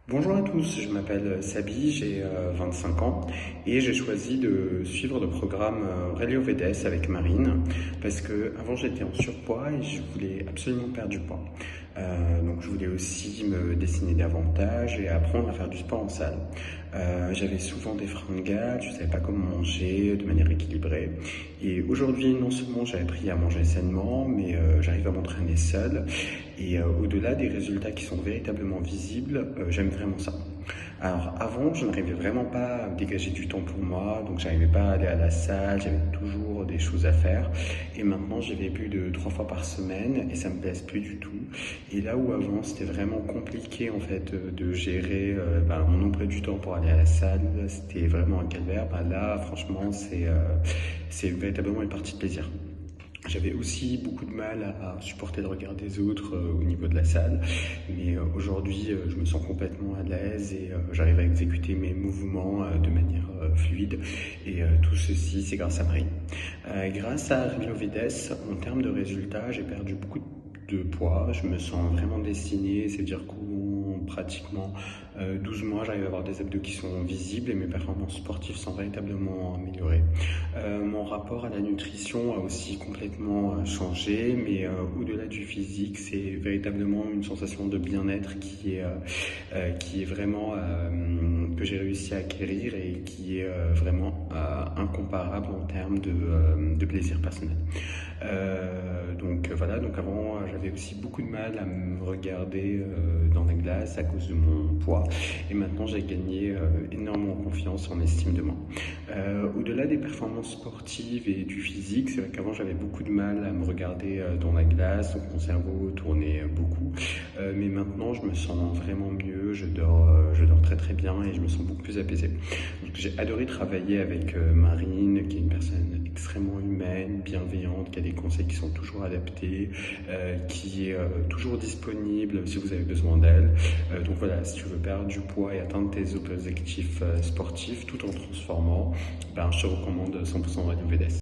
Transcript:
Bonjour à tous, je m'appelle Sabi, j'ai 25 ans et j'ai choisi de suivre le programme Relio Vedes avec Marine parce que avant j'étais en surpoids et je voulais absolument perdre du poids. Donc je voulais aussi me dessiner davantage et apprendre à faire du sport en salle. J'avais souvent des fringales, je ne savais pas comment manger de manière équilibrée. Et aujourd'hui, non seulement j'ai appris à manger sainement, mais j'arrive à m'entraîner seul. Et au-delà des résultats qui sont véritablement visibles, j'aime vraiment ça. Alors avant, je n'arrivais vraiment pas à me dégager du temps pour moi, donc j'arrivais pas à aller à la salle, j'avais toujours des choses à faire. Et maintenant, j'y vais plus de 3 fois par semaine et ça me plaise plus du tout. Et là où avant, c'était vraiment compliqué en fait de gérer mon emploi du temps pour aller à la salle, c'était vraiment un calvaire. Là, franchement, c'est véritablement une partie de plaisir. J'avais aussi beaucoup de mal à supporter le regard des autres au niveau de la salle, mais aujourd'hui je me sens complètement à l'aise et j'arrive à exécuter mes mouvements de manière fluide et tout ceci c'est grâce à Marine. Grâce à Renovides, en termes de résultats, j'ai perdu beaucoup de poids, je me sens vraiment dessiné, c'est-à-dire qu'en pratiquement 12 mois j'arrive à avoir des abdos qui sont visibles et mes performances sportives sont véritablement améliorées. Mon rapport à la nutrition a aussi complètement changé, mais au-delà du physique, c'est véritablement une sensation de bien-être qui est vraiment que j'ai réussi à acquérir et qui est vraiment incomparable en termes de plaisir personnel. Donc voilà, donc avant j'avais aussi beaucoup de mal à me regarder dans la glace à cause de mon poids et maintenant j'ai gagné énormément confiance en estime de moi. Au-delà des performances sportives et du physique, c'est vrai qu'avant j'avais beaucoup de mal à me regarder dans la glace, donc mon cerveau tournait beaucoup. Mais maintenant je me sens vraiment mieux, je dors très très bien et je me sens beaucoup plus apaisé. Donc j'ai adoré travailler avec Marine, qui est une personne extrêmement humaine, bienveillante, qui a des conseils qui sont toujours adaptés, qui est toujours disponible si vous avez besoin d'elle. Donc voilà, si tu veux perdre du poids et atteindre tes objectifs sportifs tout en transformant, je te recommande 100% Radio VDS.